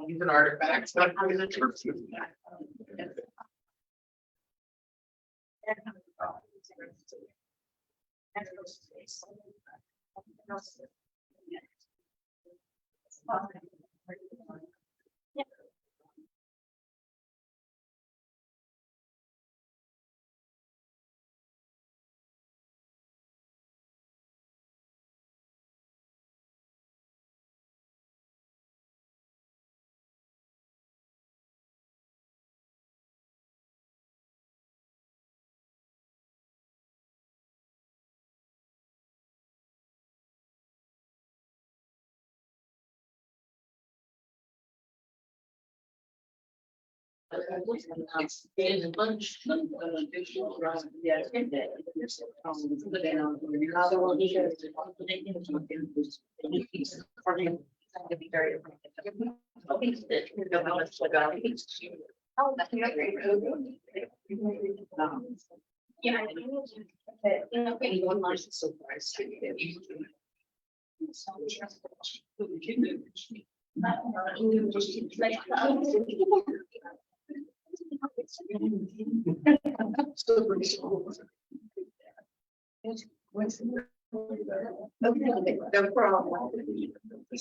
Even artifacts. No problem.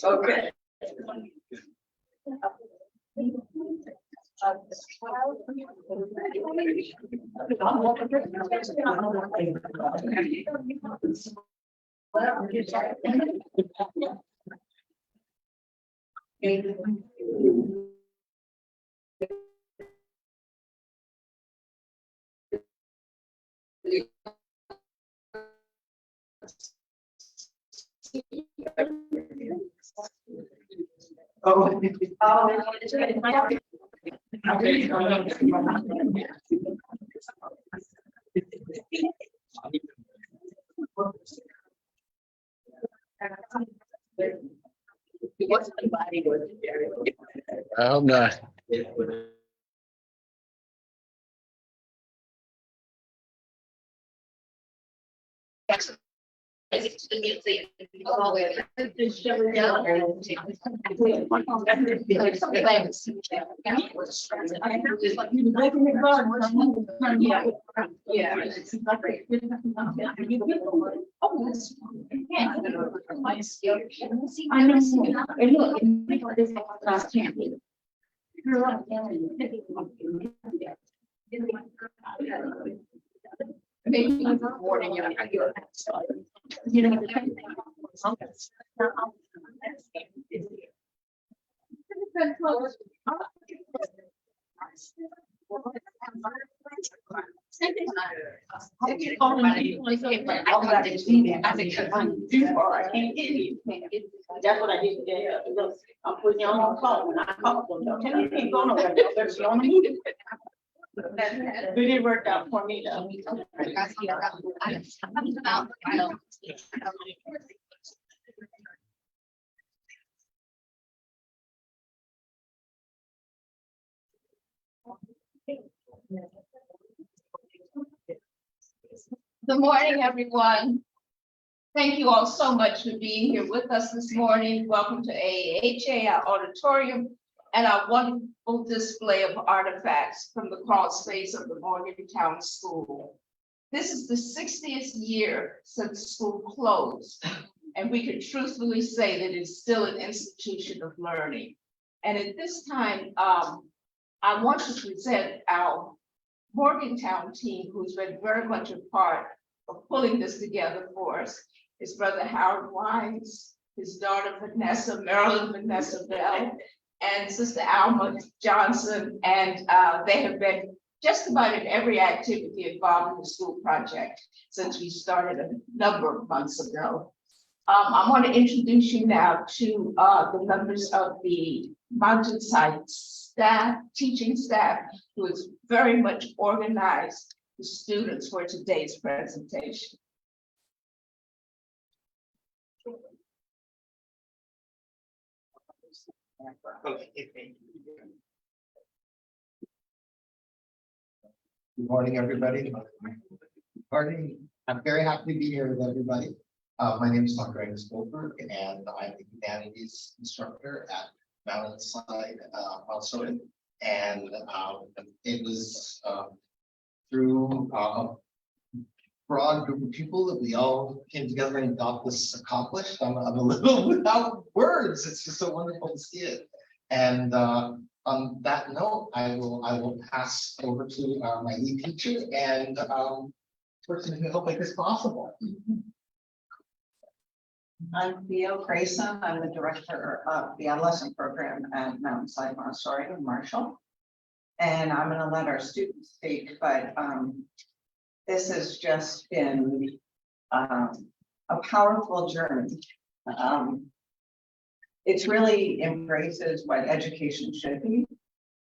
Okay. I hope not. That's what I did today. Look, I'm putting you on call when I call them. Don't tell me you can't go nowhere. That's the only meeting. It didn't work out for me though. Good morning, everyone. Thank you all so much for being here with us this morning. Welcome to AAHA, our auditorium, and our wonderful display of artifacts from the crawl space of the Morgantown School. This is the 60th year since school closed, and we can truthfully say that it's still an institution of learning. And at this time, I want to present our Morgantown team, who's been very much a part of pulling this together for us. His brother Howard Wines, his daughter Vanessa, Marilyn Vanessa Bell, and Sister Alma Johnson, and they have been just about in every activity involved in the school project since we started a number of months ago. I want to introduce you now to the members of the Mountainside staff, teaching staff, who has very much organized the students for today's presentation. Good morning, everybody. Pardon, I'm very happy to be here with everybody. My name is Dr. Angus Goldberg, and I'm a humanities instructor at Mountainside, Montessori. And it was through a broad group of people that we all came together and got this accomplished. I'm a little without words. It's just so wonderful to see it. And on that note, I will pass over to my lead teacher and person who can help make this possible. I'm Theo Grayson. I'm the director of the adolescent program at Mountainside Montessori in Marshall. And I'm going to let our students speak, but this has just been a powerful journey. It's really embraces what education should be,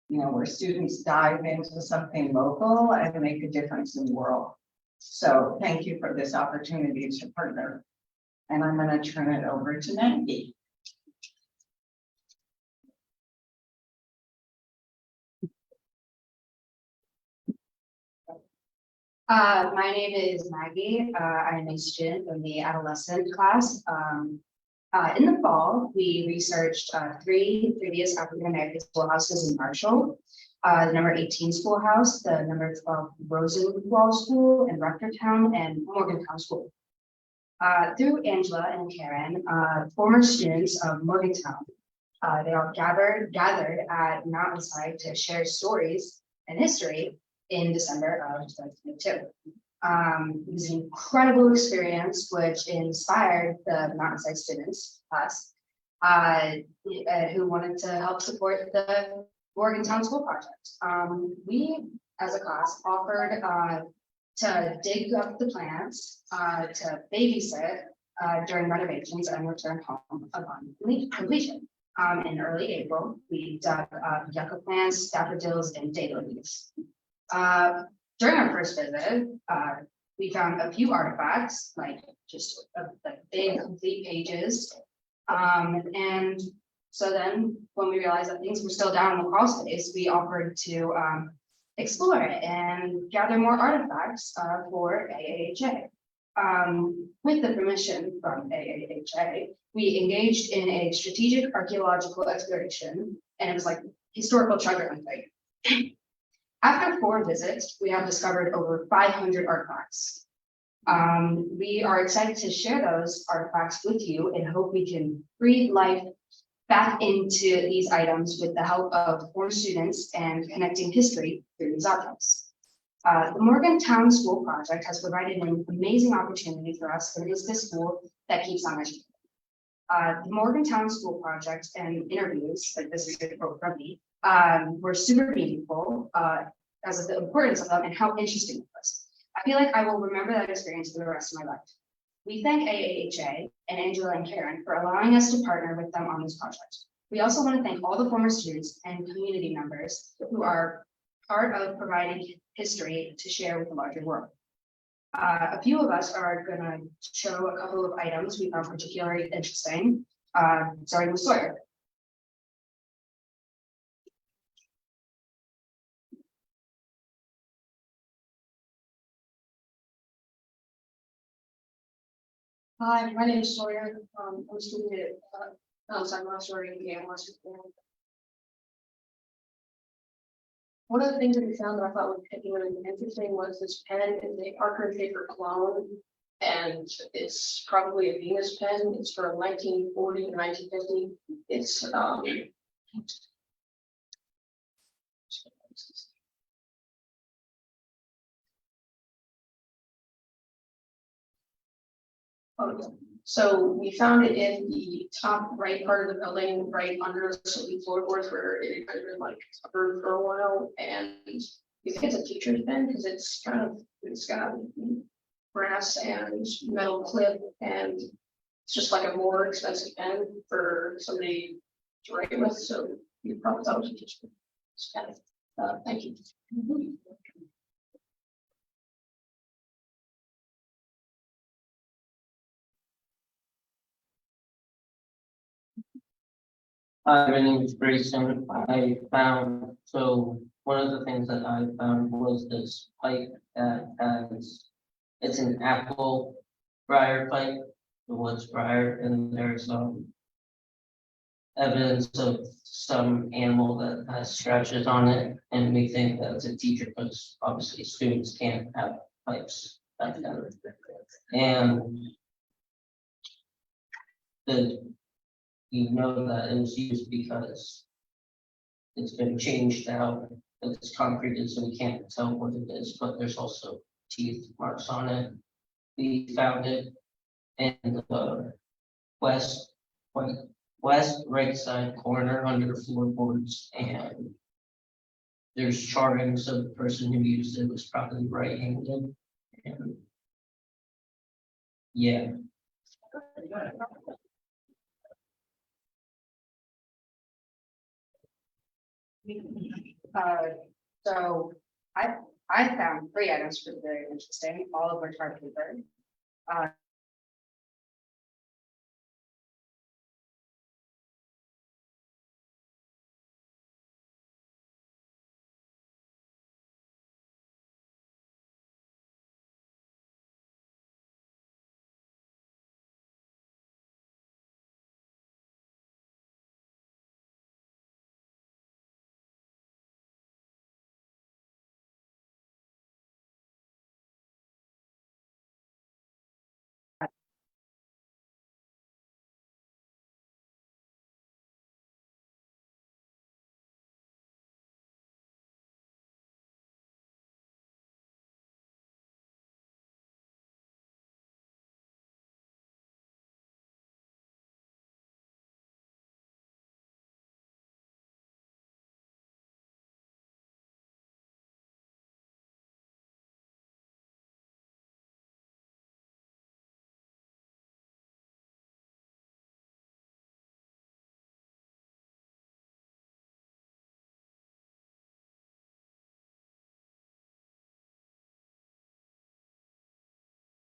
you know, where students dive into something local and make a difference in the world. So thank you for this opportunity to partner. And I'm going to turn it over to Maggie. My name is Maggie. I'm a student of the adolescent class. In the fall, we researched 3 previous African-American schoolhouses in Marshall. The number 18 schoolhouse, the number 12 Rosenwall School in Rectortown, and Morgantown School. Through Angela and Karen, former students of Morgantown, they all gathered at Mountainside to share stories and history in December of 2022. It was an incredible experience, which inspired the Mountainside students, us, who wanted to help support the Morgantown School Project. We, as a class, offered to dig up the plants, to babysit during renovations and return home upon completion. In early April, we dug up yucca plants, daffodils, and daylilies. During our first visit, we found a few artifacts, like just like big complete pages. And so then when we realized that things were still down in the crawl space, we offered to explore it and gather more artifacts for AAHA. With the permission from AAHA, we engaged in a strategic archaeological exploration, and it was like historical treasure hunting. After 4 visits, we have discovered over 500 artifacts. We are excited to share those artifacts with you and hope we can breathe life back into these items with the help of former students and connecting history through these objects. The Morgantown School Project has provided an amazing opportunity for us to visit this school that keeps on educating. The Morgantown School Project and interviews, like this is a quote from me, were super meaningful as of the importance of them and how interesting it was. I feel like I will remember that experience for the rest of my life. We thank AAHA and Angela and Karen for allowing us to partner with them on this project. We also want to thank all the former students and community members who are part of providing history to share with the larger world. A few of us are going to show a couple of items we found particularly interesting, starting with Sawyer. Hi, my name is Sawyer. I'm a student at Mountainside Montessori in the adolescent school. One of the things that we found that I thought was particularly interesting was this pen is a Parker and Paper clone, and it's probably a Venus pen. It's from 1940 to 1950. It's so we found it in the top right part of the building, right under the floorboards where it had been like covered for a while. And we think it's a teacher's pen because it's got brass and metal clip, and it's just like a more expensive pen for somebody to write with. So we probably thought it was a teacher's pen. Thank you. Hi, my name is Grayson. One of the things that I found was this pipe that has, it's an apple briar pipe, the woods prior, and there's evidence of some animal that has scratches on it, and we think that it's a teacher, because obviously students can't have pipes back then. And you know that it was used because it's been changed out, it's concreted, so we can't tell what it is, but there's also teeth marks on it. We found it in the west right side corner under the floorboards, and there's charting, so the person who used it was probably right-handed. And yeah. Uh, so I found 3 items for very interesting, all of which are paper.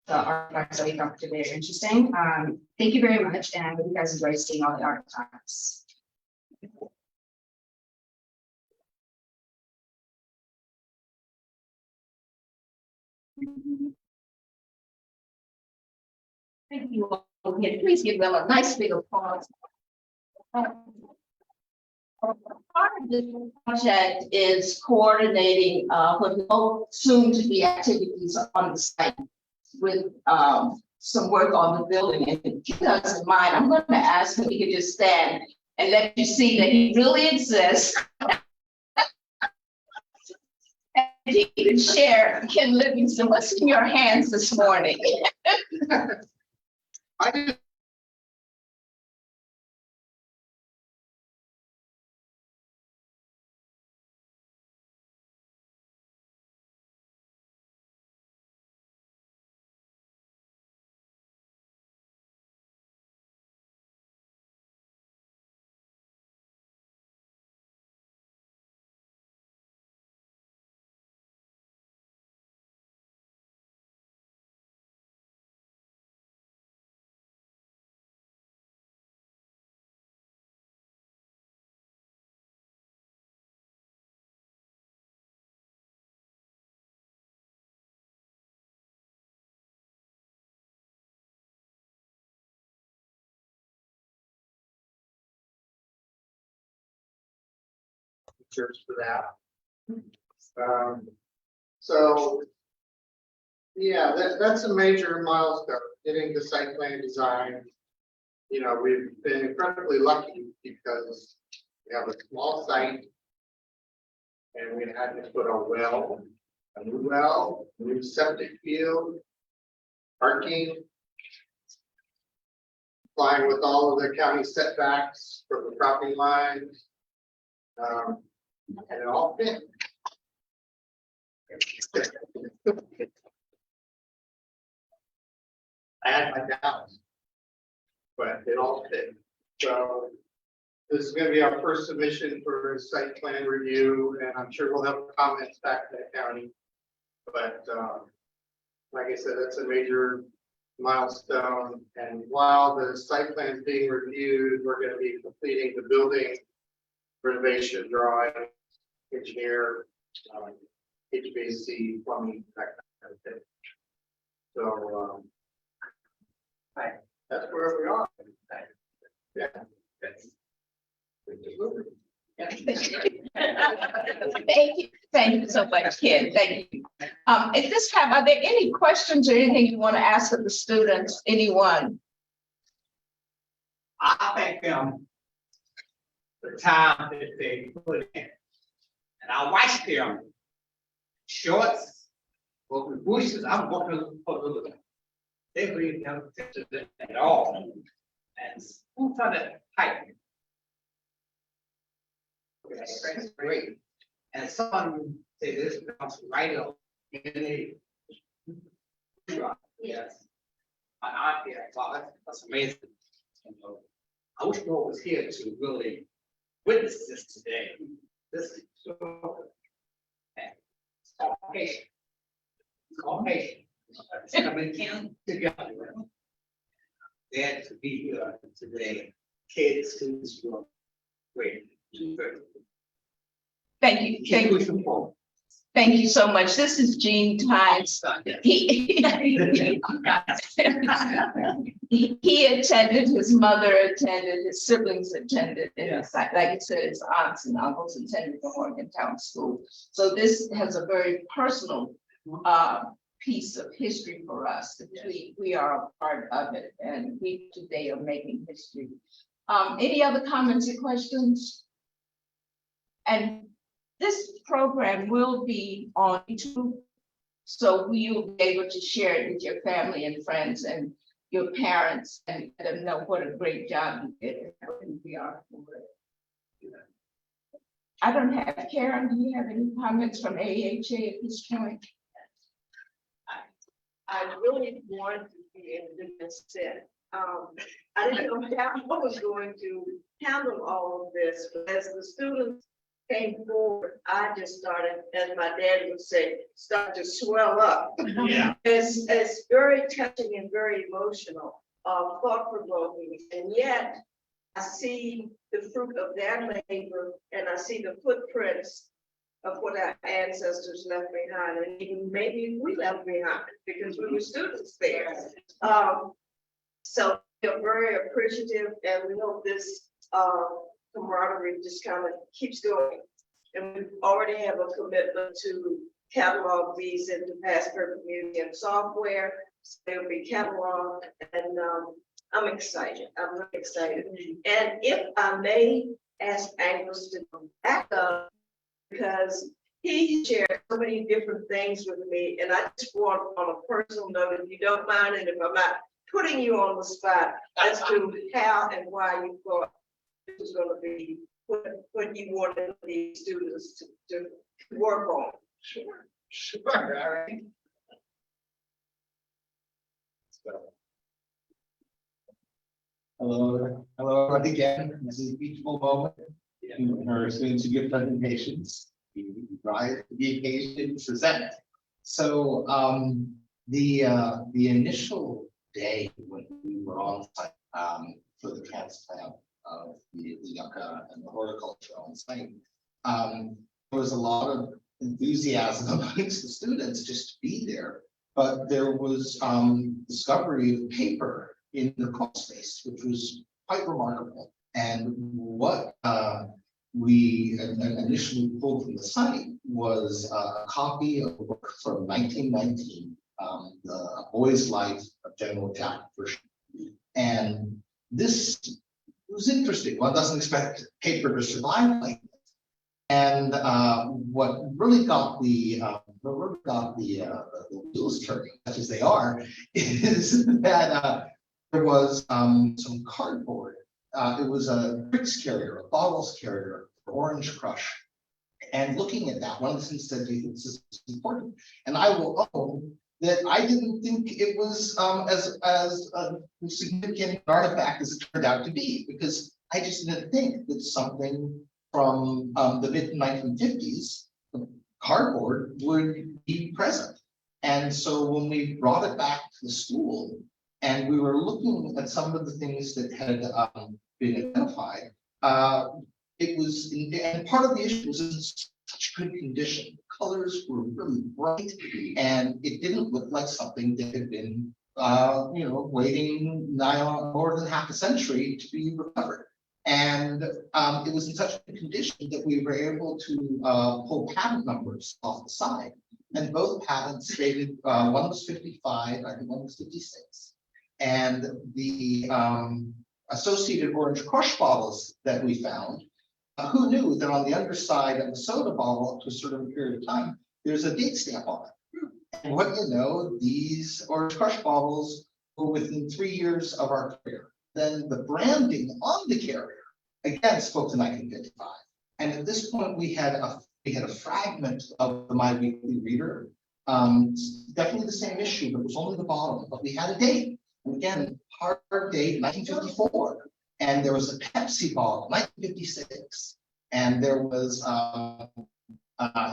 The artifacts that we found today are interesting. Thank you very much, and I hope you guys enjoy seeing all the artifacts. Thank you all. Yeah, please give them a nice big applause. Part of this project is coordinating what we hope soon to be activities on the site with some work on the building. And if you guys in mind, I'm going to ask him if he could just stand and let you see that he really exists. And he can share, Ken Livingston, what's in your hands this morning? I did. Pictures for that. So, yeah, that's a major milestone, getting the site plan design. You know, we've been incredibly lucky because we have a small site. And we had to put a new septic field, parking. Complying with all of the county setbacks for the property lines. And it all fit. I had my doubts, but it all fit. So this is going to be our first submission for site plan review, and I'm sure we'll have comments back to the county. But like I said, that's a major milestone. And while the site plan is being reviewed, we're going to be completing the building renovation drawing, engineer, HVAC, plumbing, that kind of thing. So That's where we are. Yeah. Thank you so much, Ken, thank you. At this time, are there any questions or anything you want to ask of the students, anyone? I thank them for the time that they put in. And I watched them shorts, walking bushes, I'm walking for a little bit. They really have attention to that at all. And who found that height? That's great. And someone said this comes right up in the. Yes. Yeah, wow, that's amazing. You know, I wish more was here to really witness this today. This is so. It's all patient. It's all patient. It's coming together. Glad to be here today. Kids, students, were great. Thank you, Keep thank you, pushing forward. thank you so much. This is Gene Tynes. He attended, his mother attended, his siblings attended, and it's like I said, his aunts and uncles attended the Morgantown School. So this has a very personal piece of history for us. We are a part of it, and we today are making history. Any other comments or questions? And this program will be on YouTube, so you'll be able to share it with your family and friends and your parents and let them know what a great job you did and how we are for it. I don't have, Karen, do you have any comments from AAHA at this point? I really wanted to be able to do this set. I didn't know how I was going to handle all of this, but as the students came forward, I just started, as my dad would say, start to swell up. Yeah. It's very touching and very emotional, thought-provoking, and yet I see the fruit of their labor, and I see the footprints of what our ancestors left behind, and even maybe we left behind because we were students there. So we're very appreciative, and we hope this camaraderie just kind of keeps going. And we already have a commitment to catalog these into past perfect museum software. So they'll be cataloged, and I'm excited. I'm really excited. And if I may ask Angus to come back up, because he shared so many different things with me, and I just want on a personal note, if you don't mind, and if I'm not putting you on the spot as to how and why you thought this was going to be what you wanted the students to work on. Sure, all right. Hello, everyone again. This is a beautiful moment. For students who give presentations, we rise to the occasion to present. So the initial day when we were on site for the transplant of the yucca and the horticulture on site, there was a lot of enthusiasm amongst the students just to be there. But there was discovery of paper in the crawl space, which was quite remarkable. And what we initially pulled from the site was a copy of a book from 1919, The Boy's Life of General Jack Version. And this was interesting. One doesn't expect paper to survive like this. And what really got the wheels turning, such as they are, is that there was some cardboard. It was a bricks carrier, a bottles carrier for Orange Crush. And looking at that, one of the things that is important, and I will own that I didn't think it was as a significant artifact as it turned out to be, because I just didn't think that something from the mid-1950s, cardboard would be present. And so when we brought it back to the school and we were looking at some of the things that had been identified, it was, and part of the issue was in such good condition. The colors were really bright and it didn't look like something that had been waiting nigh on more than half a century to be recovered. And it was in such a condition that we were able to pull patent numbers off the side. And both patents stated, one was 55, I think one was 56. And the associated orange crush bottles that we found, who knew that on the underside of the soda bottle to a certain period of time, there's a date stamp on it. And what you know, these orange crush bottles were within 3 years of our career. Then the branding on the carrier again spoke to 1955. And at this point, we had a fragment of the My Weekly Reader. Definitely the same issue, but it was only the bottom. But we had a date. And again, hard date 1954. And there was a Pepsi bottle, 1956. And there was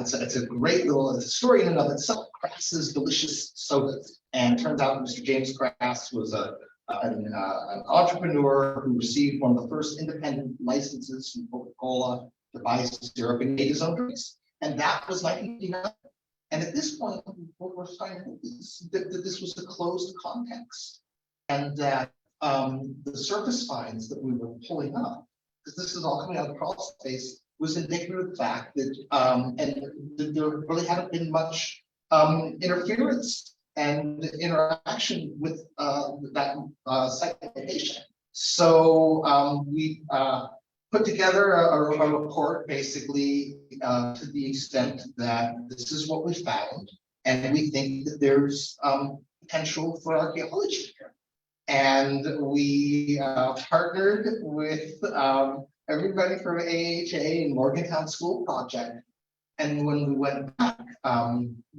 it's a great little story in and of itself. Crass's Delicious Sodas. And it turns out Mr. James Crass was an entrepreneur who received one of the first independent licenses from Coca-Cola to buy syrup and made his own drinks. And that was 1959. And at this point, what we're finding is that this was a closed context. And that the surface finds that we were pulling up, because this is all coming out of the crawl space, was indicative of the fact that there really hadn't been much interference and interaction with that citation. So we put together a report basically to the extent that this is what we found, and we think that there's potential for archaeology here. And we partnered with everybody from AAHA and Morgantown School Project. And when we went back,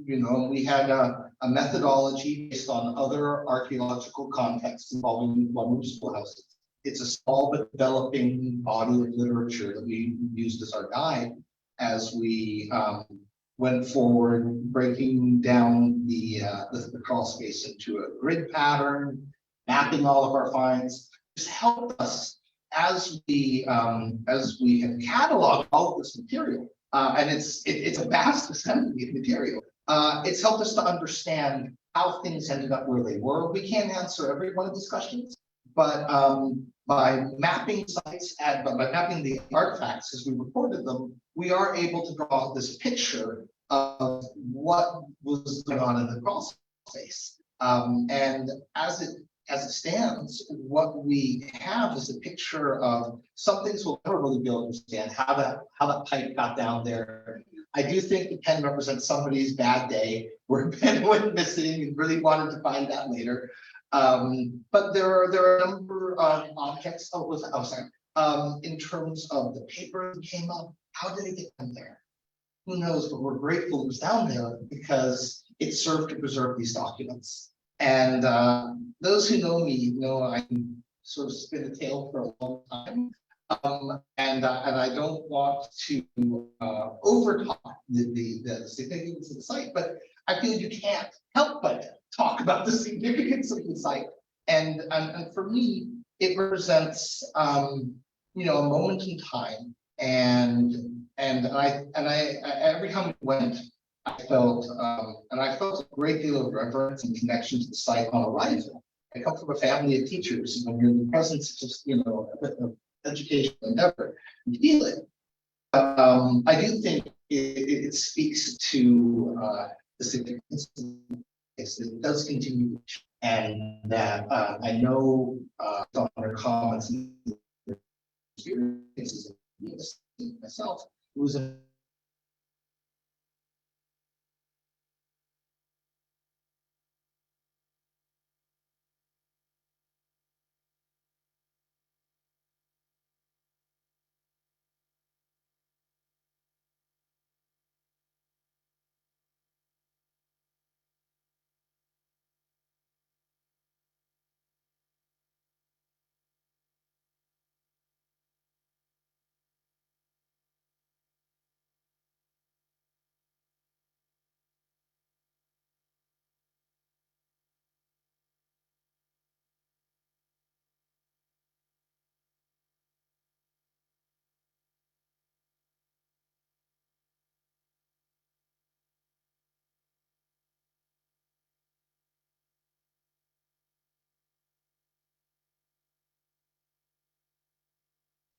we had a methodology based on other archaeological contexts involving modern schoolhouses. It's a small but developing body of literature that we used as our guide as we went forward, breaking down the crawl space into a grid pattern, mapping all of our finds. Just helped us as we have cataloged all of this material. And it's a vast assembly of material. It's helped us to understand how things ended up where they were. We can't answer every one of these questions, but by mapping sites and by mapping the artifacts as we recorded them, we are able to draw this picture of what was going on in the crawl space. And as it stands, what we have is a picture of some things we'll never really be able to understand, how that pipe got down there. I do think the pen represents somebody's bad day where a pen went missing and really wanted to find that later. But there are a number of objects. In terms of the paper that came up, how did it get down there? Who knows? But we're grateful it was down there because it served to preserve these documents. And those who know me know I can sort of spin a tale for a long time. And I don't want to overtalk the significance of the site, but I feel you can't help but talk about the significance of the site. And for me, it represents a moment in time. And I every time we went, I felt a great deal of reverence and connection to the site on arrival. I come from a family of teachers, and when you're in the presence of just of educational endeavor, you feel it. I do think it speaks to the significance of this. It does continue, and that I know on their comments and experiences myself, it was a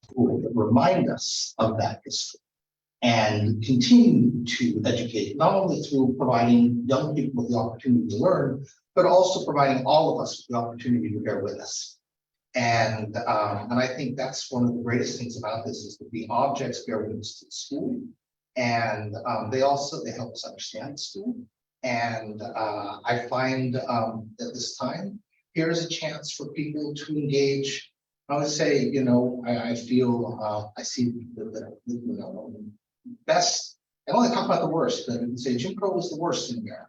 that remind us of that history and continue to educate, not only through providing young people with the opportunity to learn, but also providing all of us with the opportunity to bear with us. And I think that's one of the greatest things about this is that the objects bear witness to the school. And they help us understand the school. And I find at this time, here's a chance for people to engage. I would say, you know, I feel I see the you know, best. I only talk about the worst, but I would say Jim Crow was the worst in America.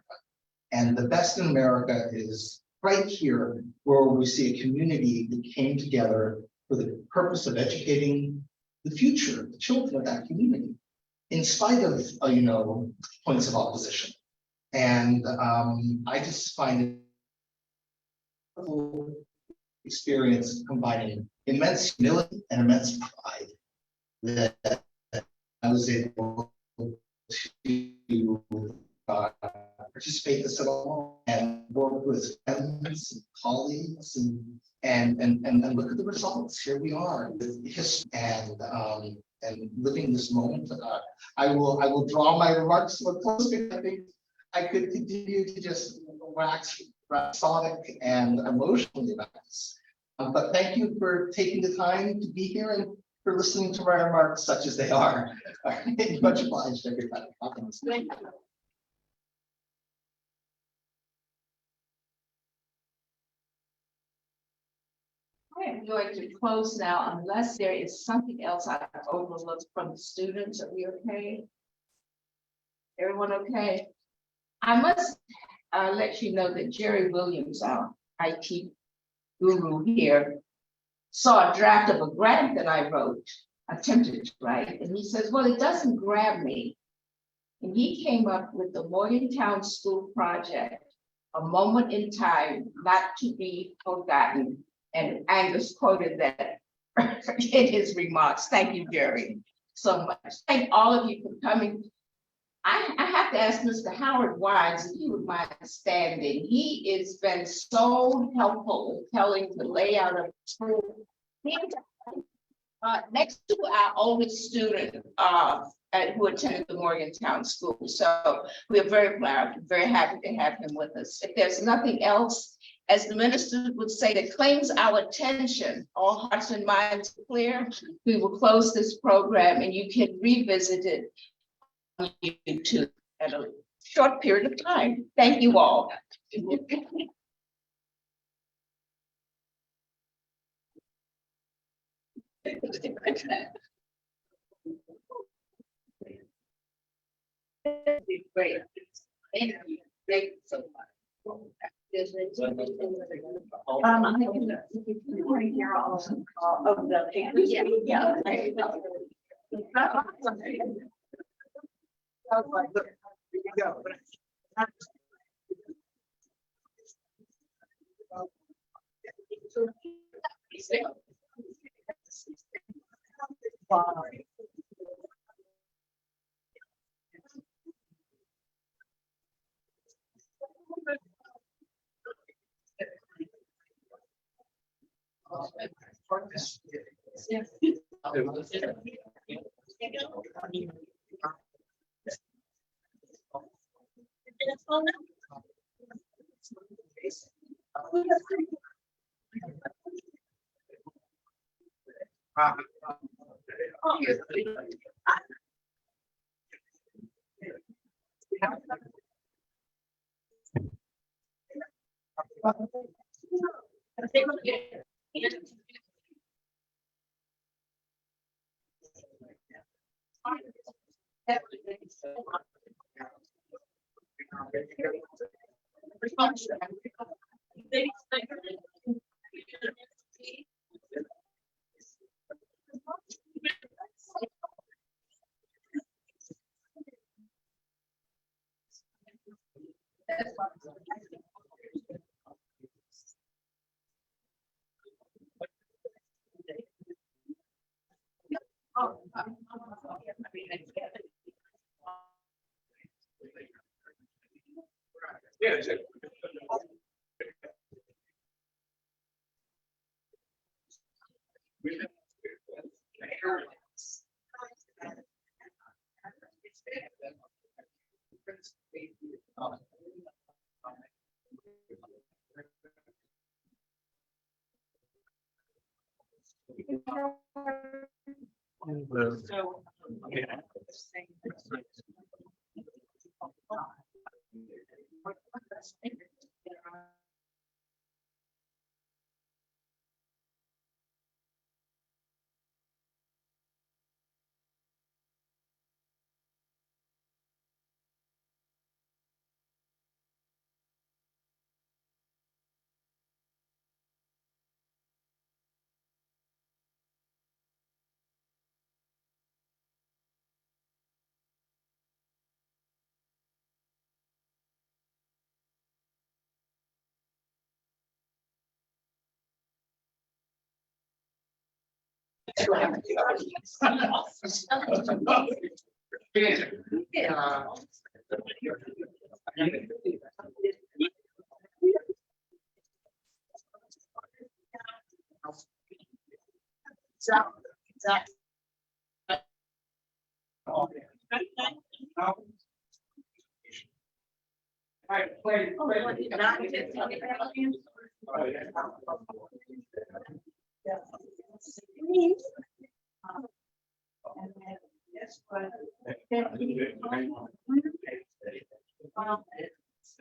And the best in America is right here, where we see a community that came together for the purpose of educating the future, the children of that community, in spite of you know, points of opposition. And I just find it a wonderful experience combining immense humility and immense pride that I was able to participate in this at all and work with friends and colleagues and look at the results. Here we are with history and living this moment. I will draw my remarks to a close because I think I could continue to just wax rhapsodic and emotionally about this. But thank you for taking the time to be here and for listening to my remarks, such as they are. Much obliged, everybody. Thank you. I'm going to close now unless there is something else I've overlooked from the students. Are we okay? Everyone okay? I must let you know that Jerry Williams, our IT guru here, saw a draft of a grant that I wrote, attempted to write, and he says, well, it doesn't grab me. And he came up with the Morgantown School Project, a moment in time not to be forgotten. And Angus quoted that in his remarks. Thank you, Jerry, so much. Thank all of you for coming. I have to ask Mr. Howard Wise if he would mind standing. He has been so helpful in telling the layout of the school. Next to our oldest student who attended the Morgantown School. So we are very proud, very happy to have him with us. If there's nothing else, as the minister would say, that claims our attention, all hearts and minds clear, we will close this program and you can revisit it on YouTube at a short period of time. Thank you all. Great. Thank you. Thank you so much. I can hear all of the papers. Yeah.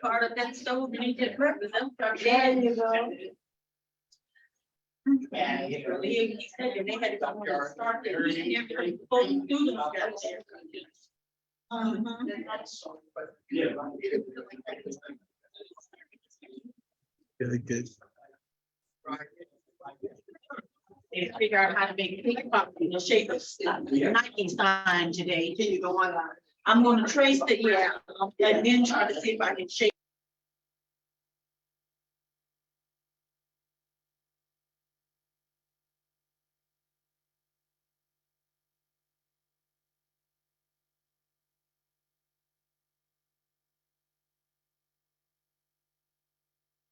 Part of that stove needed represent. There you go. Yeah, he said that they had to go and start their full students got there. Really good. They figure out how to make pink pop in the shape of Nike sign today. Here you go on. I'm gonna trace the, and then try to see if I can shape